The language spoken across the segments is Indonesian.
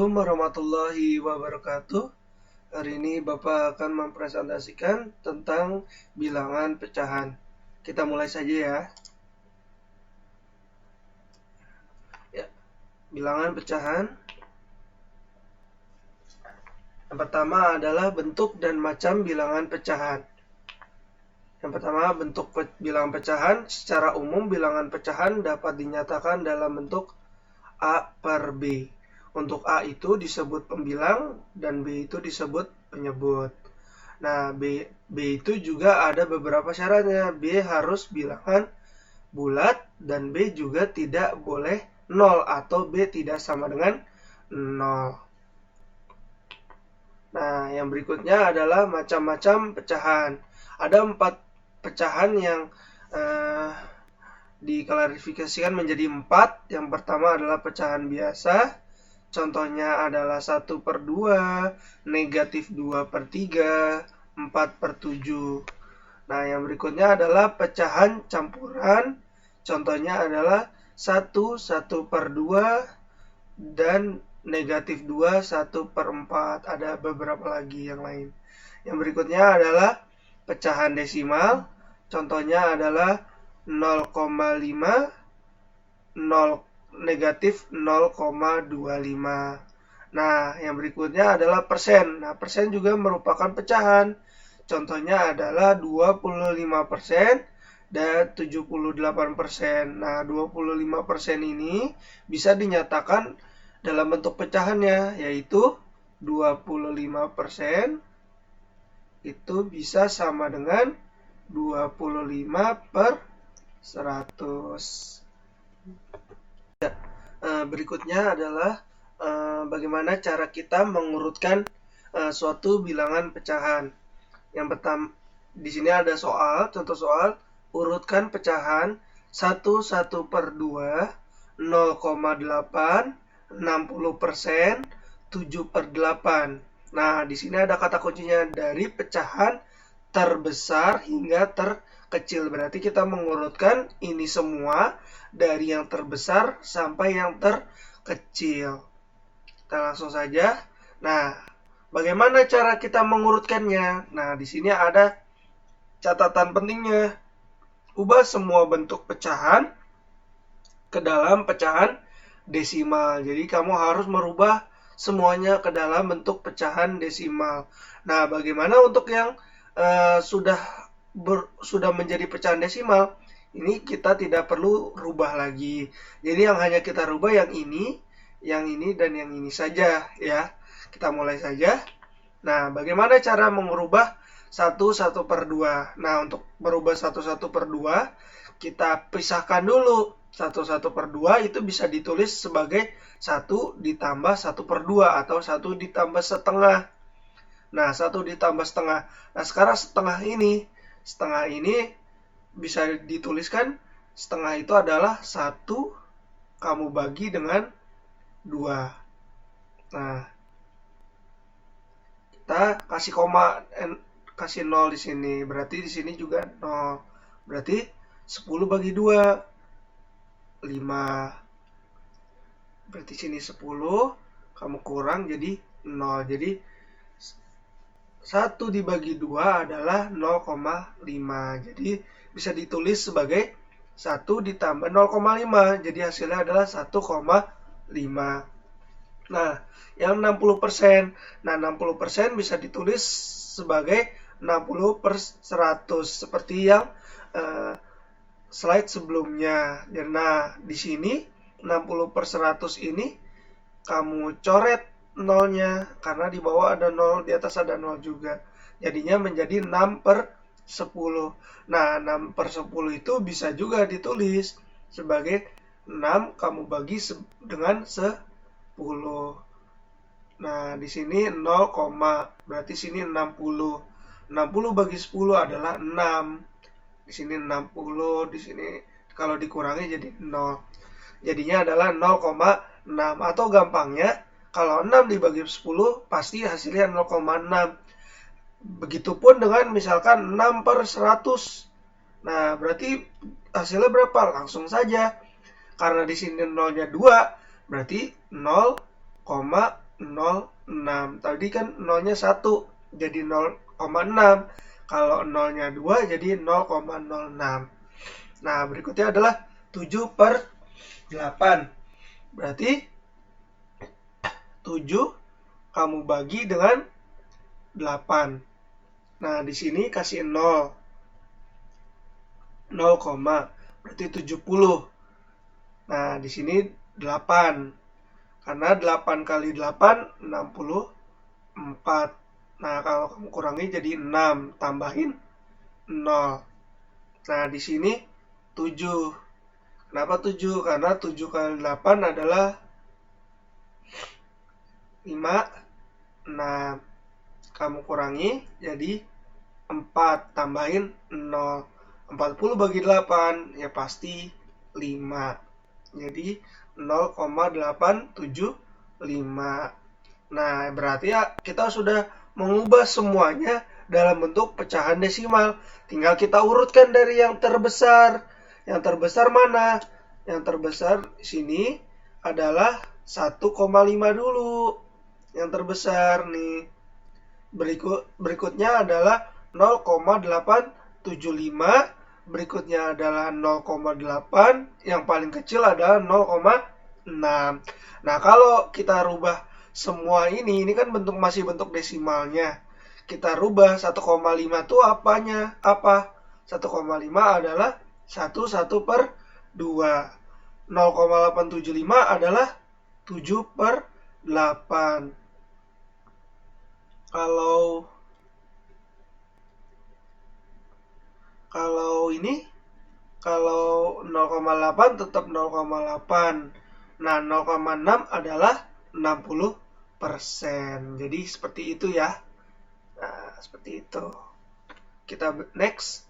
Assalamualaikum warahmatullahi wabarakatuh. Hari ini Bapak akan mempresentasikan tentang bilangan pecahan. Kita mulai saja ya. Bilangan pecahan. Yang pertama adalah bentuk dan macam bilangan pecahan. Yang pertama, bentuk bilangan pecahan. Secara umum, bilangan pecahan dapat dinyatakan dalam bentuk A per B. Untuk A itu disebut pembilang dan B itu disebut penyebut. Nah, B itu juga ada beberapa syaratnya. B harus bilangan bulat dan B juga tidak boleh 0 atau B tidak sama dengan 0. Nah, yang berikutnya adalah macam-macam pecahan. Ada 4 pecahan yang diklarifikasikan menjadi 4. Yang pertama adalah pecahan biasa. Contohnya adalah 1/2, negatif 2/3, 4/7. Nah, yang berikutnya adalah pecahan campuran. Contohnya adalah 1/2 dan negatif 2 1/4. Ada beberapa lagi yang lain. Yang berikutnya adalah pecahan desimal. Contohnya adalah 0,5, 0 negatif 0,25. Nah, yang berikutnya adalah persen. Nah, persen juga merupakan pecahan. Contohnya adalah 25% dan 78%. Nah, 25% ini bisa dinyatakan dalam bentuk pecahannya, yaitu 25% itu bisa sama dengan 25/100. Berikutnya adalah bagaimana cara kita mengurutkan suatu bilangan pecahan. Yang pertama, di sini ada contoh soal, urutkan pecahan 1/2, 0,8, 60%, 7/8. Nah, di sini ada kata kuncinya dari pecahan terbesar hingga terkecil. Berarti kita mengurutkan ini semua dari yang terbesar sampai yang terkecil. Kita langsung saja. Nah, bagaimana cara kita mengurutkannya? Nah, di sini ada catatan pentingnya. Ubah semua bentuk pecahan ke dalam pecahan desimal. Jadi kamu harus merubah semuanya ke dalam bentuk pecahan desimal. Nah, bagaimana untuk yang sudah menjadi pecahan desimal? Ini kita tidak perlu rubah lagi. Jadi yang hanya kita rubah yang ini, dan yang ini saja ya. Kita mulai saja. Nah, bagaimana cara mengubah 1/2? Nah, untuk merubah 1/2, kita pisahkan dulu. 1/2 itu bisa ditulis sebagai 1 ditambah 1/2 atau 1 ditambah setengah. Nah, 1 ditambah setengah. Nah, sekarang setengah ini bisa dituliskan, setengah itu adalah 1 kamu bagi dengan 2. Nah, kita kasih koma, kasih 0 di sini. Berarti di sini juga 0. Berarti 10 bagi 2, 5. Berarti sini 10, kamu kurang jadi 0. Jadi 1 dibagi 2 adalah 0,5. Jadi bisa ditulis sebagai 1 ditambah 0,5. Jadi hasilnya adalah 1,5. Nah, yang 60%. Nah, 60% bisa ditulis sebagai 60/100 seperti yang slide sebelumnya. Nah, di sini 60/100 ini kamu coret nolnya karena di bawah ada 0, di atas ada 0 juga. Jadinya menjadi 6/10. Nah, 6/10 itu bisa juga ditulis sebagai 6 kamu bagi dengan 10. Nah, di sini 0, berarti sini 60. 60 bagi 10 adalah 6. Di sini 60, di sini kalau dikurangi jadi 0. Jadinya adalah 0,6. Atau gampangnya, kalau 6 dibagi 10 pasti hasilnya 0,6. Begitupun dengan misalkan 6/100. Nah, berarti hasilnya berapa? Langsung saja. Karena di sini nolnya 2, berarti 0,5 0,06. Tadi kan nolnya 1, jadi 0,6. Kalau nolnya 2, jadi 0,06. Nah, berikutnya adalah 7/8. Berarti 7 kamu bagi dengan 8. Nah, di sini kasih 0. 0, berarti 70. Nah, di sini 8. Karena 8 kali 8, 64. Nah, kalau kamu kurangi jadi 6. Tambahin 0. Nah, di sini 7. Kenapa 7? Karena 7 kali 8 adalah 56. Kamu kurangi jadi 4. Tambahin 0. 40 bagi 8, ya pasti 5. Jadi 0,875. Nah, berarti ya kita sudah mengubah semuanya dalam bentuk pecahan desimal. Tinggal kita urutkan dari yang terbesar. Yang terbesar mana? Yang terbesar sini adalah 1,5 dulu. Yang terbesar nih. Berikutnya adalah 0,875. Berikutnya adalah 0,8. Yang paling kecil adalah 0,6. Nah, kalau kita rubah semua ini kan masih bentuk desimalnya. Kita rubah 1,5 itu apanya? Apa? 1,5 adalah 1/2. 0,875 adalah 7/8. Kalau 0,8 tetap 0,8. Nah, 0,6 adalah 60%. Jadi seperti itu ya. Nah, seperti itu. Kita next.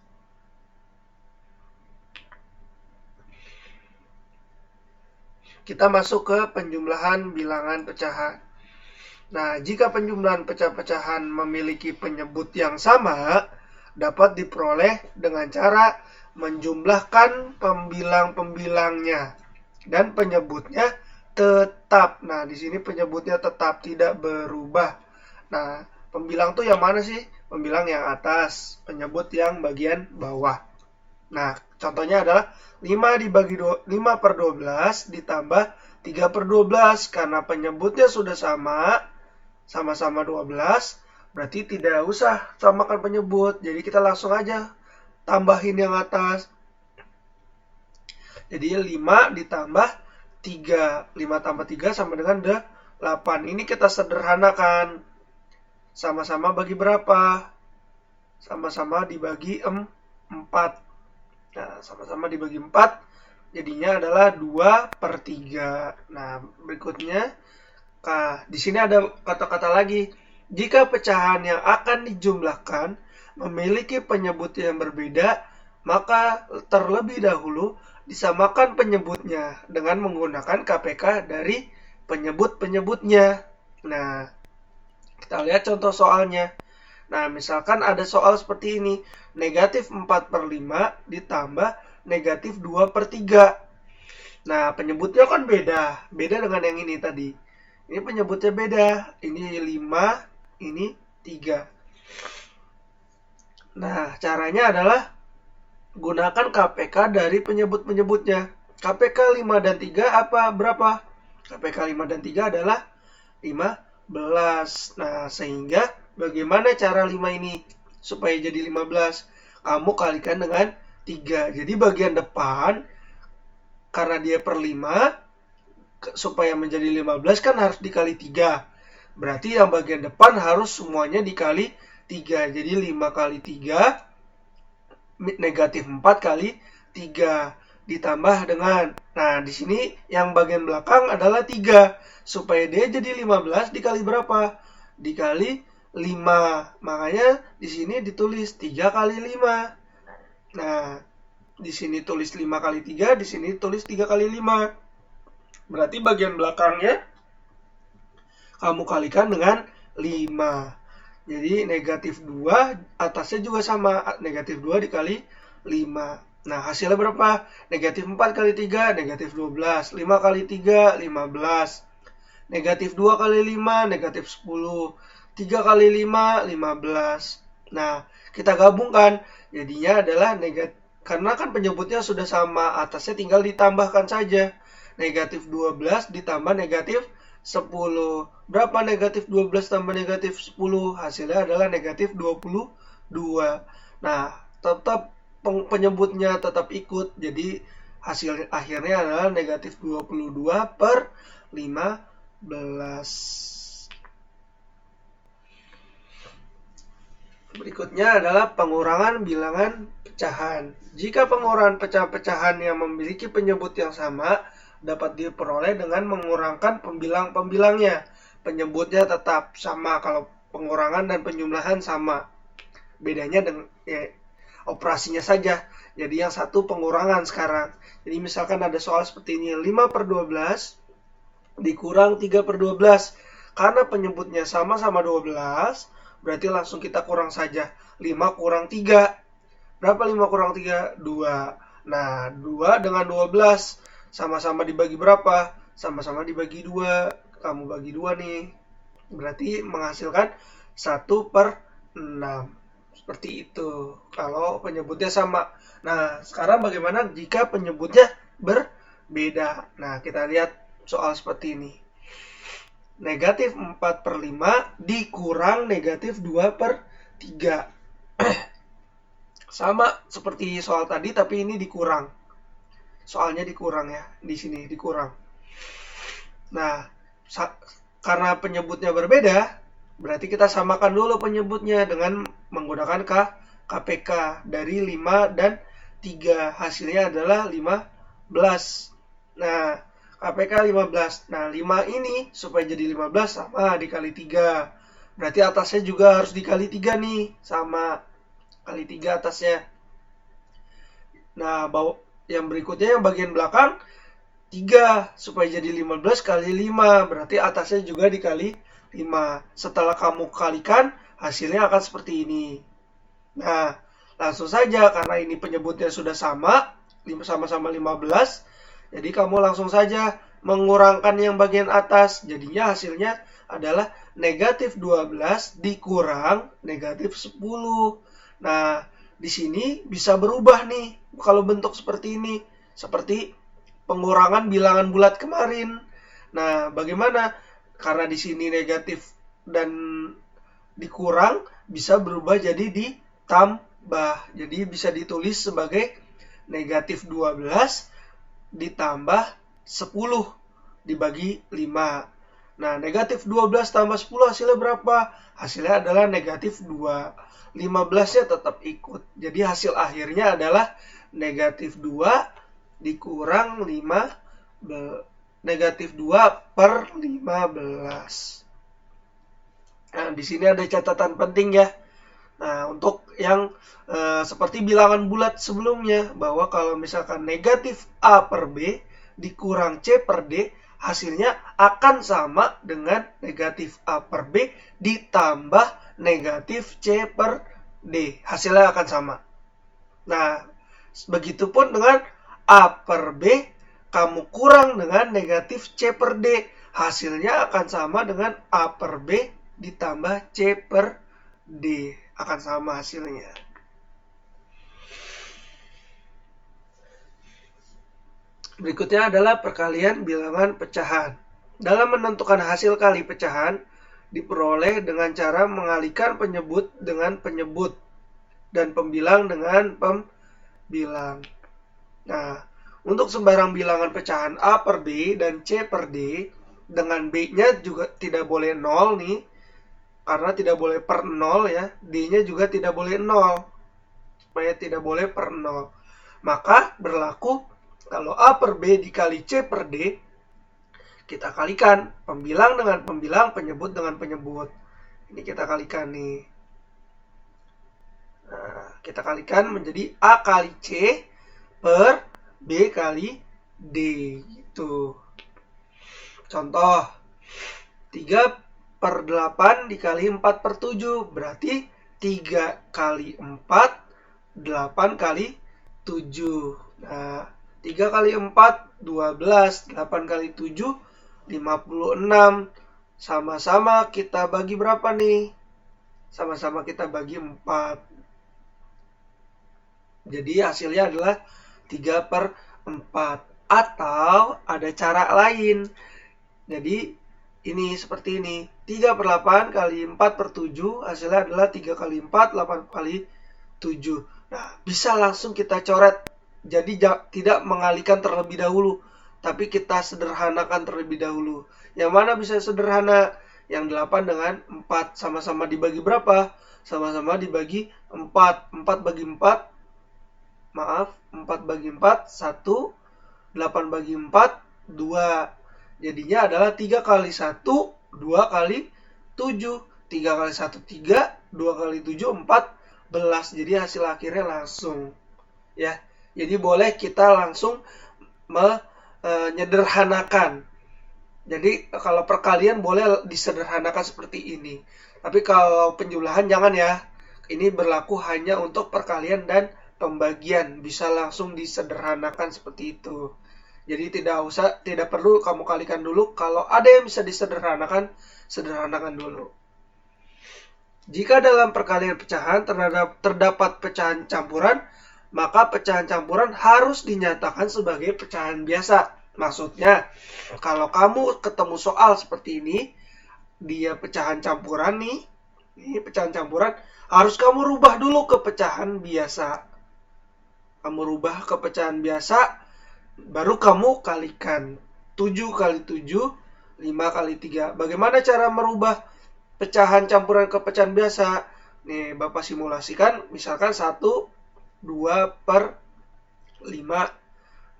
Kita masuk ke penjumlahan bilangan pecahan. Nah, jika penjumlahan pecah-pecahan memiliki penyebut yang sama, dapat diperoleh dengan cara menjumlahkan pembilang-pembilangnya dan penyebutnya tetap. Nah, di sini penyebutnya tetap, tidak berubah. Nah, pembilang tuh yang mana sih? Pembilang yang atas, penyebut yang bagian bawah. Nah, contohnya adalah 5/12 ditambah 3/12. Karena penyebutnya sudah sama-sama 12, berarti tidak usah samakan penyebut. Jadi kita langsung aja tambahin yang atas. Jadi 5 ditambah 3. 5 tambah 3 sama dengan 8. Ini kita sederhanakan. Sama-sama bagi berapa? Sama-sama dibagi 4. Nah, sama-sama dibagi 4. Jadinya adalah 2/3. Nah, berikutnya. Di sini ada kata-kata lagi. Jika pecahan yang akan dijumlahkan memiliki penyebut yang berbeda, maka terlebih dahulu disamakan penyebutnya dengan menggunakan KPK dari penyebut-penyebutnya. Nah, kita lihat contoh soalnya. Nah, misalkan ada soal seperti ini. Negatif 4/5 ditambah negatif 2/3. Nah, penyebutnya kan beda. Beda dengan yang ini tadi. Ini penyebutnya beda. Ini 5, ini 3. Nah, caranya adalah gunakan KPK dari penyebut-penyebutnya. KPK 5 dan 3 berapa? KPK 5 dan 3 adalah 15. Nah, sehingga bagaimana cara 5 ini supaya jadi 15? Kamu kalikan dengan 3. Jadi bagian depan, karena dia per 5, supaya menjadi 15 kan harus dikali 3. Berarti yang bagian depan harus semuanya dikali 3. Jadi 5 kali 3 negatif 4 kali 3 ditambah dengan. Nah, di sini yang bagian belakang adalah 3. Supaya dia jadi 15 dikali berapa? Dikali 5. Makanya di sini ditulis 3 kali 5. Nah, di sini tulis 5 kali 3, di sini tulis 3 kali 5. Berarti bagian belakangnya kamu kalikan dengan 5. Jadi negatif 2, atasnya juga sama. Negatif 2 dikali 5. Nah, hasilnya berapa? Negatif 4 kali 3, negatif 12. 5 kali 3, 15. Negatif 2 kali 5, negatif 10. 3 kali 5, 15. Nah, kita gabungkan. Jadinya adalah negatif. Karena kan penyebutnya sudah sama, atasnya tinggal ditambahkan saja. Negatif 12 ditambah negatif 10. Berapa negatif 12 tambah negatif 10? Hasilnya adalah negatif 22. Nah, tetap penyebutnya tetap ikut. Jadi hasil akhirnya adalah negatif 22 per 15. Berikutnya adalah pengurangan bilangan pecahan. Jika pengurangan pecahan-pecahan yang memiliki penyebut yang sama dapat diperoleh dengan mengurangkan pembilang-pembilangnya. Penyebutnya tetap sama kalau pengurangan dan penjumlahan sama. Bedanya dengan operasinya saja. Jadi yang satu pengurangan sekarang. Jadi misalkan ada soal seperti ini, 5 per 12 dikurang 3 per 12. Karena penyebutnya sama-sama 12, berarti langsung kita kurang saja. 5 kurang 3. Berapa 5 kurang 3? 2. Nah, 2 dengan 12 sama-sama dibagi berapa? Sama-sama dibagi 2. Kamu bagi 2 nih. Berarti menghasilkan 1 per 6. Seperti itu. Kalau penyebutnya sama. Nah, sekarang bagaimana jika penyebutnya berbeda? Nah, kita lihat soal seperti ini. Negatif 4 per 5 dikurang negatif 2 per 3. Sama seperti soal tadi, tapi ini dikurang. Soalnya dikurang ya. Di sini dikurang. Nah, karena penyebutnya berbeda, berarti kita samakan dulu penyebutnya dengan menggunakan KPK dari 5 dan 3. Hasilnya adalah 15. Nah, KPK 15. Nah, 5 ini supaya jadi 15 sama dikali 3. Berarti atasnya juga harus dikali 3 nih. Sama. Kali 3 atasnya. Nah, yang berikutnya yang bagian belakang 3. Supaya jadi 15 kali 5. Berarti atasnya juga dikali 5. Setelah kamu kalikan, hasilnya akan seperti ini. Nah, langsung saja karena ini penyebutnya sudah sama. Sama-sama 15. Jadi kamu langsung saja mengurangkan yang bagian atas. Jadinya hasilnya adalah negatif 12 dikurang negatif 10. Nah, di sini bisa berubah nih kalau bentuk seperti ini. Seperti pengurangan bilangan bulat kemarin. Nah, bagaimana? Karena di sini negatif dan dikurang bisa berubah jadi ditambah. Jadi bisa ditulis sebagai negatif 12 ditambah 10 dibagi 5. Nah, negatif 12 tambah 10 hasilnya berapa? Hasilnya adalah negatif 2. 15-nya tetap ikut. Jadi hasil akhirnya adalah negatif 2 dikurang 5, negatif 2 per 15. Nah, di sini ada catatan penting ya. Nah, untuk yang seperti bilangan bulat sebelumnya, bahwa kalau misalkan negatif A per B dikurang C per D, hasilnya akan sama dengan negatif A per B ditambah negatif C per D. Hasilnya akan sama. Nah, begitupun dengan A per B, kamu kurang dengan negatif C per D. Hasilnya akan sama dengan A per B ditambah C per D. Akan sama hasilnya. Berikutnya adalah perkalian bilangan pecahan. Dalam menentukan hasil kali pecahan, diperoleh dengan cara mengalihkan penyebut dengan penyebut dan pembilang dengan pembilang. Nah, untuk sembarang bilangan pecahan A per B dan C per D, dengan B-nya juga tidak boleh 0 nih, karena tidak boleh per 0 ya. D-nya juga tidak boleh 0, supaya tidak boleh per 0. Maka berlaku kalau A per B dikali C per D, kita kalikan pembilang dengan pembilang, penyebut dengan penyebut. Ini kita kalikan nih. Nah, kita kalikan menjadi A kali C per B kali D. Gitu. Contoh, 3 per 8 dikali 4 per 7. Berarti 3 kali 4, 8 kali 7. Nah, 3 kali 4, 12. 8 kali 7, 56. Sama-sama kita bagi berapa nih? Sama-sama kita bagi 4. Jadi hasilnya adalah 3/4. Atau ada cara lain. Jadi ini seperti ini. 3/8 kali 4/7 hasilnya adalah 3 kali 4, 8 kali 7. Nah, bisa langsung kita coret. Jadi tidak mengalihkan terlebih dahulu, tapi kita sederhanakan terlebih dahulu. Yang mana bisa sederhana? Yang 8 dengan 4 sama-sama dibagi berapa? Sama-sama dibagi 4. 4 bagi 4, maaf, 4 bagi 4, 1. 8 bagi 4, 2. Jadinya adalah 3 kali 1, 2 kali 7. 3 kali 1, 3. 2 kali 7, 14. Jadi hasil akhirnya langsung. Ya, jadi boleh kita langsung menyederhanakan. Jadi kalau perkalian boleh disederhanakan seperti ini. Tapi kalau penjumlahan jangan ya. Ini berlaku hanya untuk perkalian dan pembagian, bisa langsung disederhanakan seperti itu. Jadi tidak perlu kamu kalikan dulu. Kalau ada yang bisa disederhanakan, sederhanakan dulu. Jika dalam perkalian pecahan terdapat pecahan campuran, maka pecahan campuran harus dinyatakan sebagai pecahan biasa. Maksudnya, kalau kamu ketemu soal seperti ini, dia pecahan campuran nih, ini pecahan campuran, harus kamu rubah dulu ke pecahan biasa. Kamu rubah ke pecahan biasa, baru kamu kalikan. 7 kali 7, 5 kali 3. Bagaimana cara merubah pecahan campuran ke pecahan biasa? Nih, Bapak simulasikan, misalkan 1, 2/5.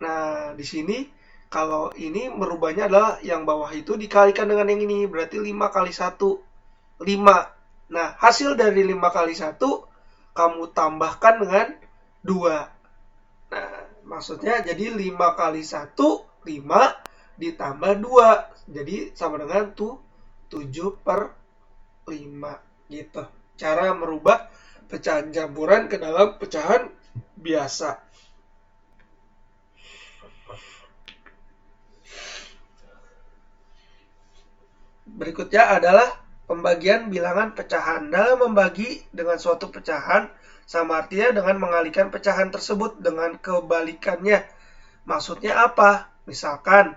Nah, di sini, kalau ini merubahnya adalah yang bawah itu dikalikan dengan yang ini, berarti 5 kali 1, 5. Nah, hasil dari 5 kali 1, kamu tambahkan dengan 2. Nah, maksudnya jadi 5 kali 1, 5 ditambah 2. Jadi sama dengan 7/5 gitu. Cara merubah pecahan campuran ke dalam pecahan biasa. Berikutnya adalah pembagian bilangan pecahan. Dalam membagi dengan suatu pecahan, sama artinya dengan mengalihkan pecahan tersebut dengan kebalikannya. Maksudnya apa? Misalkan,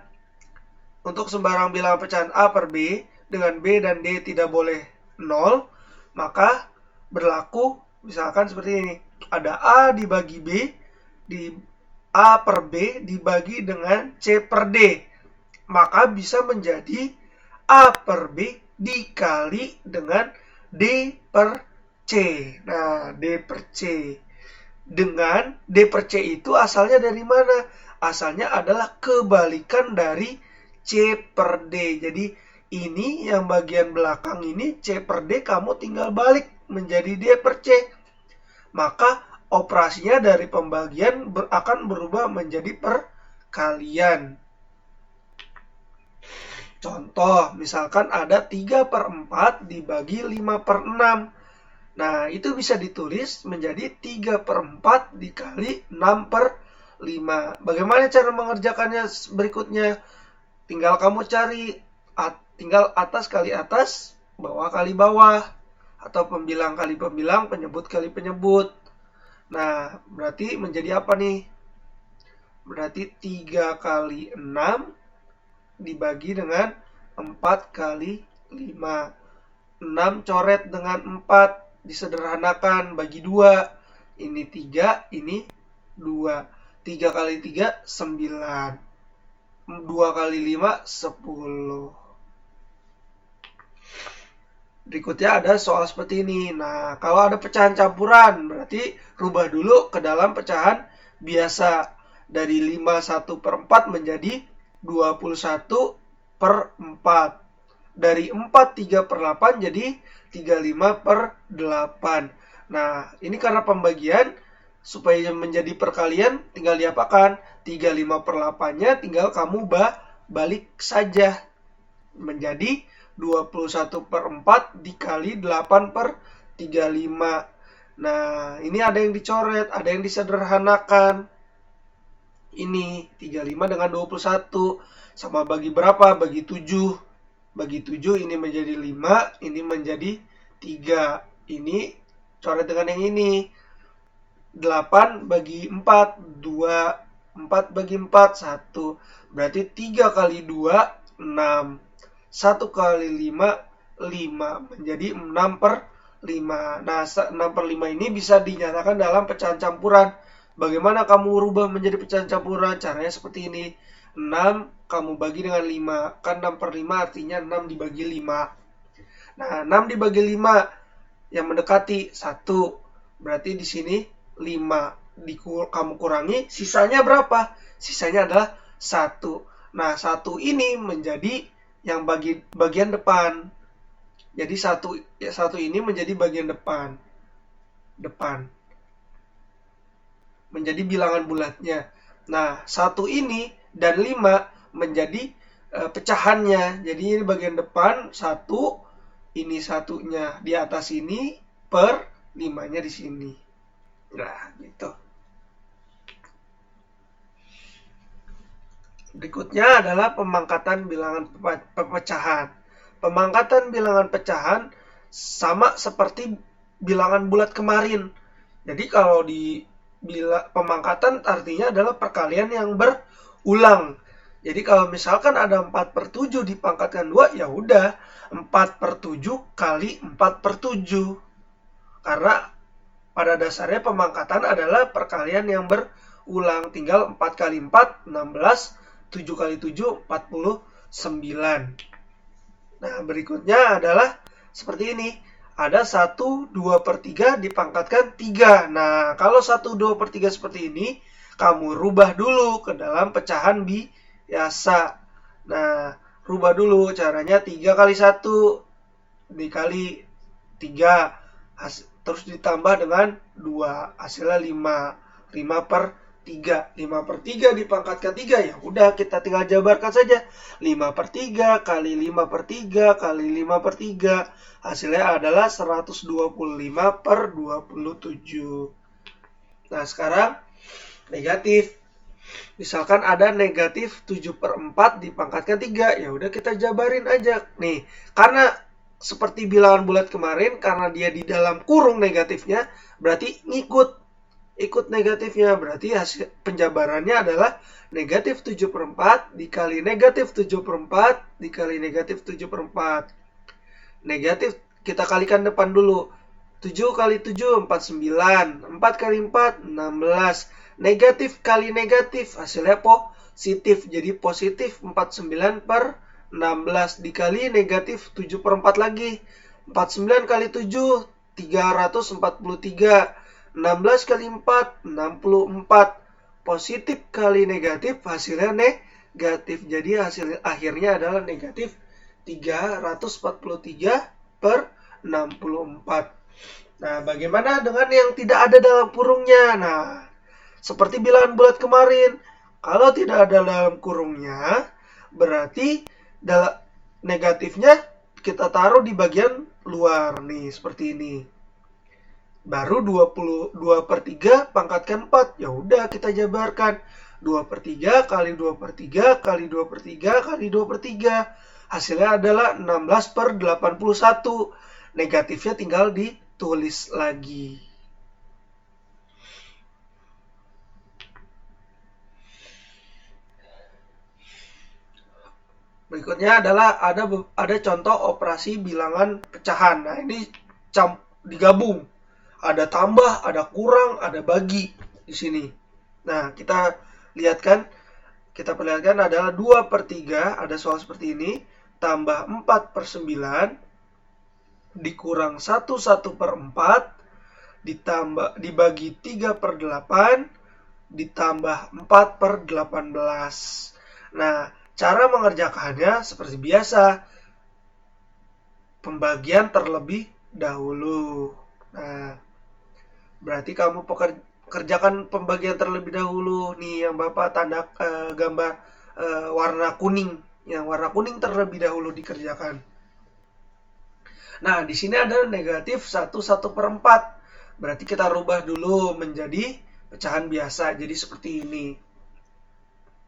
untuk sembarang bilangan pecahan A per B, dengan B dan D tidak boleh 0, maka berlaku misalkan seperti ini. Ada A dibagi B, di A per B dibagi dengan C per D. Maka bisa menjadi A per B dikali dengan D per C. Nah, D per C. Dengan D per C itu asalnya dari mana? Asalnya adalah kebalikan dari C per D. Jadi ini yang bagian belakang ini C per D kamu tinggal balik menjadi D per C. Maka operasinya dari pembagian akan berubah menjadi perkalian. Contoh, misalkan ada 3/4 dibagi 5/6. Nah, itu bisa ditulis menjadi 3/4 dikali 6/5. Bagaimana cara mengerjakannya berikutnya? Tinggal kamu cari, tinggal atas kali atas, bawah kali bawah. Atau pembilang kali pembilang, penyebut kali penyebut. Nah, berarti menjadi apa nih? Berarti 3 kali 6 dibagi dengan 4 kali 5. 6 coret dengan 4. Disederhanakan, bagi 2. Ini 3, ini 2. 3 kali 3, 9. 2 kali 5, 10. Berikutnya ada soal seperti ini. Nah, kalau ada pecahan campuran, berarti rubah dulu ke dalam pecahan biasa. Dari 51/4 menjadi 21/4. Dari 4 3/8 jadi 35/8. Nah, ini karena pembagian, supaya menjadi perkalian tinggal diapakan? 35/8-nya tinggal kamu balik saja. Menjadi 21/4 dikali 8/35. Nah, ini ada yang dicoret, ada yang disederhanakan. ini 35 dengan 21 sama bagi berapa? Bagi 7. Bagi 7 ini menjadi 5, ini menjadi 3. Ini coret dengan yang ini. 8 bagi 4, 2. 4 bagi 4, 1. Berarti 3 kali 2, 6. 1 kali 5, 5. Menjadi 6 per 5. Nah, 6 per 5 ini bisa dinyatakan dalam pecahan campuran. Bagaimana kamu rubah menjadi pecahan campuran? Caranya seperti ini. 6 kamu bagi dengan 5. Kan 6 per 5 artinya 6 dibagi 5. Nah, 6 dibagi 5 yang mendekati 1. Berarti di sini 5. Kamu kurangi, sisanya berapa? Sisanya adalah 1. Nah, 1 ini menjadi yang bagian depan. Jadi 1 ini menjadi bagian depan. Menjadi bilangan bulatnya. Nah, 1 ini dan 5 menjadi pecahannya. Jadi ini bagian depan 1, ini 1-nya di atas ini per 5-nya di sini. Nah, gitu. Berikutnya adalah pemangkatan bilangan pecahan. Pemangkatan bilangan pecahan sama seperti bilangan bulat kemarin. Jadi kalau di pemangkatan artinya adalah perkalian yang berulang. Jadi kalau misalkan ada 4/7 dipangkatkan 2, ya udah 4/7 kali 4/7. Karena pada dasarnya pemangkatan adalah perkalian yang berulang. Tinggal 4 kali 4, 16. 7 kali 7, 49. Nah, berikutnya adalah seperti ini. Ada 1, 2/3 dipangkatkan 3. Nah, kalau 1, 2/3 seperti ini, kamu rubah dulu ke dalam pecahan biasa. Nah, rubah dulu caranya 3 kali 1 dikali 3. Terus ditambah dengan 2. Hasilnya 5. 5/3. 5/3 dipangkatkan 3. Ya udah, kita tinggal jabarkan saja. 5/3 kali 5/3 kali 5/3. Hasilnya adalah 125/27. Nah, sekarang negatif. Misalkan ada negatif 7/4 dipangkatkan 3. Ya udah, kita jabarin aja. Nih, karena seperti bilangan bulat kemarin, karena dia di dalam kurung negatifnya, berarti ikut negatifnya. Berarti hasil penjabarannya adalah negatif 7/4 dikali negatif 7/4 dikali negatif 7/4. Negatif kita kalikan depan dulu. 7 kali 7, 49. 4 kali 4, 16. Negatif kali negatif, hasilnya positif. Jadi positif 49/16 dikali negatif 7/4 lagi. 49 kali 7, 343. 16 kali 4, 64. Positif kali negatif, hasilnya negatif. Jadi hasil akhirnya adalah negatif 343/64. Nah, bagaimana dengan yang tidak ada dalam kurungnya? Nah, seperti bilangan bulat kemarin, kalau tidak ada dalam kurungnya, berarti negatifnya kita taruh di bagian luar. Nih, seperti ini. Baru 22/3 pangkatkan 4. Ya udah, kita jabarkan. 2/3 kali 2/3 kali 2/3 kali 2/3. Hasilnya adalah 16/81. Negatifnya tinggal ditulis lagi. Berikutnya adalah ada contoh operasi bilangan pecahan. Nah, ini digabung. Ada tambah, ada kurang, ada bagi di sini. Nah, kita perlihatkan adalah 2/3, ada soal seperti ini, tambah 4/9, dikurang 1/4, dibagi 3/8, ditambah 4/18. Nah, cara mengerjakannya seperti biasa. Pembagian terlebih dahulu. Nah, berarti kamu kerjakan pembagian terlebih dahulu. Nih yang Bapak tanda gambar warna kuning. Yang warna kuning terlebih dahulu dikerjakan. Nah, di sini ada negatif 1/4. Berarti kita rubah dulu menjadi pecahan biasa. Jadi seperti ini.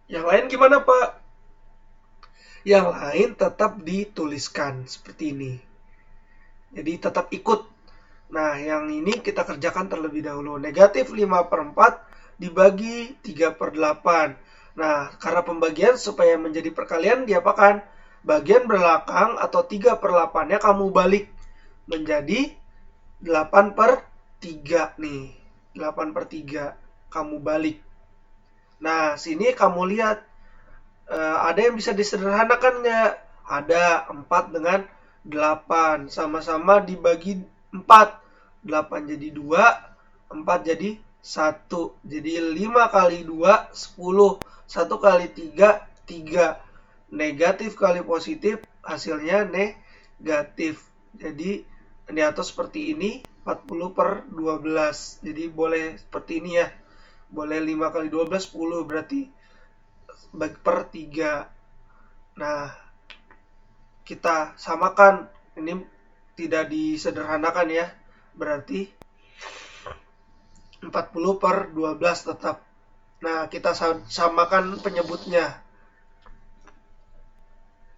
Yang lain gimana, Pak? Yang lain tetap dituliskan seperti ini. Jadi tetap ikut. Nah, yang ini kita kerjakan terlebih dahulu. Negatif 5/4 dibagi 3/8. Nah, karena pembagian supaya menjadi perkalian diapakan? Bagian belakang atau 3/8-nya kamu balik menjadi 8/3 nih. 8/3 kamu balik. Nah, sini kamu lihat ada yang bisa disederhanakan nggak? Ada 4 dengan 8. Sama-sama dibagi 4. 8 jadi 2, 4 jadi 1. Jadi 5 kali 2, 10. 1 kali 3, 3. Negatif kali positif, hasilnya negatif. Jadi diatur seperti ini, 40/12. Jadi boleh seperti ini ya. Boleh 5 kali 12, 10. Berarti bagi per 3. Nah, kita samakan. Ini tidak disederhanakan ya. Berarti 40/12 tetap. Nah, kita samakan penyebutnya.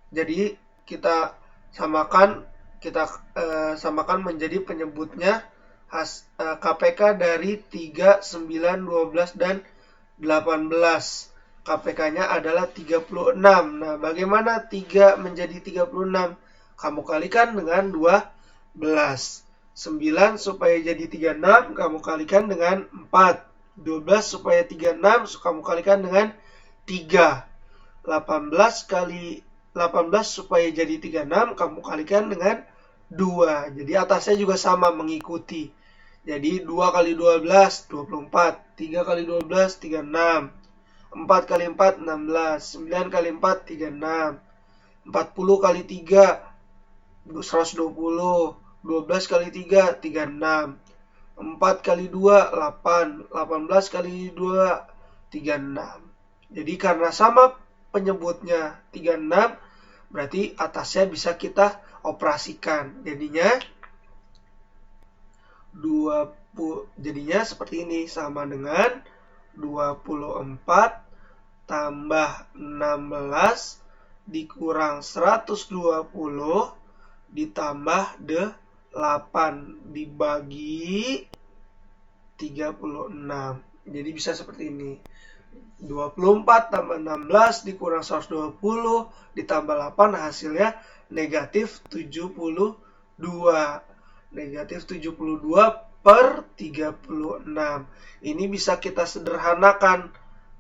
Jadi kita samakan menjadi penyebutnya KPK dari 3, 9, 12 dan 18. KPK-nya adalah 36. Nah, bagaimana 3 menjadi 36? Kamu kalikan dengan 12. 9 supaya jadi 36, kamu kalikan dengan 4. 12 supaya 36, kamu kalikan dengan 3. 18 supaya jadi 36, kamu kalikan dengan 2. Jadi atasnya juga sama mengikuti. Jadi 2 kali 12, 24. 3 kali 12, 36. 4 kali 4, 16. 9 kali 4, 36. 40 kali 3, 120. 12 kali 3, 36. 4 kali 2, 8. 18 kali 2, 36. Jadi karena sama penyebutnya 36, berarti atasnya bisa kita operasikan. Jadinya seperti ini, sama dengan 24 tambah 16 dikurang 120 ditambah 8 dibagi 36. Jadi bisa seperti ini. 24 tambah 16 dikurang 120 ditambah 8, hasilnya negatif 72. Negatif 72/36. Ini bisa kita sederhanakan.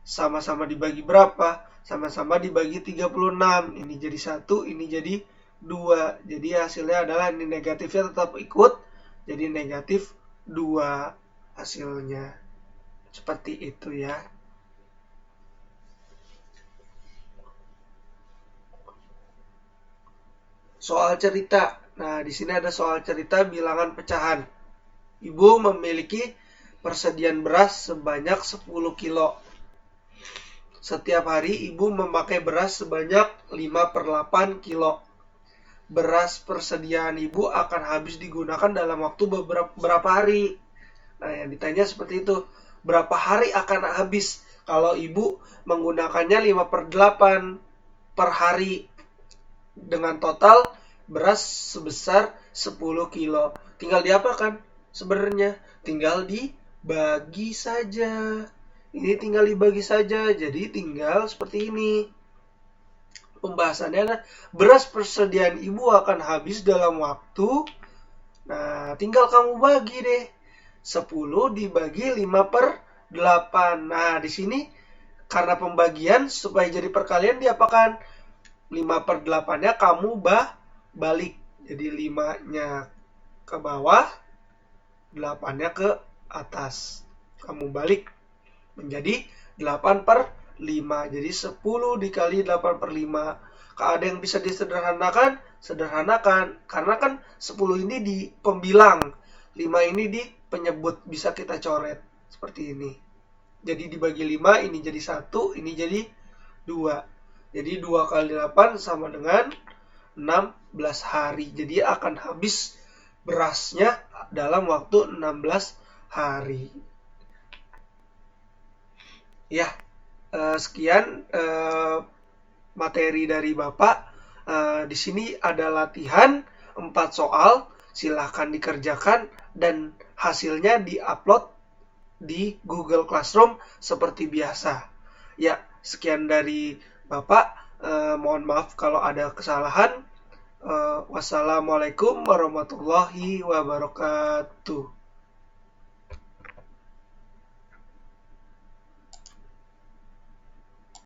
Sama-sama dibagi berapa? Sama-sama dibagi 36. Ini jadi 1, ini jadi 2. Jadi hasilnya adalah ini negatifnya tetap ikut. Jadi negatif 2 hasilnya. Seperti itu ya. Soal cerita. Nah, di sini ada soal cerita bilangan pecahan. Ibu memiliki persediaan beras sebanyak 10 kilo. Setiap hari ibu memakai beras sebanyak 5/8 kilo. Beras persediaan ibu akan habis digunakan dalam waktu berapa hari? Nah, yang ditanya seperti itu. Berapa hari akan habis kalau ibu menggunakannya 5/8 per hari? Dengan total beras sebesar 10 kilo. Tinggal diapakan? Sebenarnya tinggal dibagi saja. Ini tinggal dibagi saja. Jadi tinggal seperti ini. Pembahasannya adalah beras persediaan ibu akan habis dalam waktu. Nah, tinggal kamu bagi deh. 10 dibagi 5/8. Nah, di sini karena pembagian supaya jadi perkalian diapakan? 5/8-nya kamu balik. Jadi 5-nya ke bawah, 8-nya ke atas. Kamu balik menjadi 8/5. Jadi 10 dikali 8/5. Kalau ada yang bisa disederhanakan, sederhanakan. Karena kan 10 ini di pembilang, 5 ini di penyebut. Bisa kita coret seperti ini. Jadi dibagi 5, ini jadi 1, ini jadi 2. Jadi 2 kali 8 sama dengan 16 hari. Jadi akan habis berasnya dalam waktu 16 hari. Ya, Sekian materi dari Bapak. Di sini ada latihan 4 soal, silahkan dikerjakan dan hasilnya diupload di Google Classroom seperti biasa. Ya, sekian dari Bapak. Mohon maaf kalau ada kesalahan. Wassalamualaikum warahmatullahi wabarakatuh.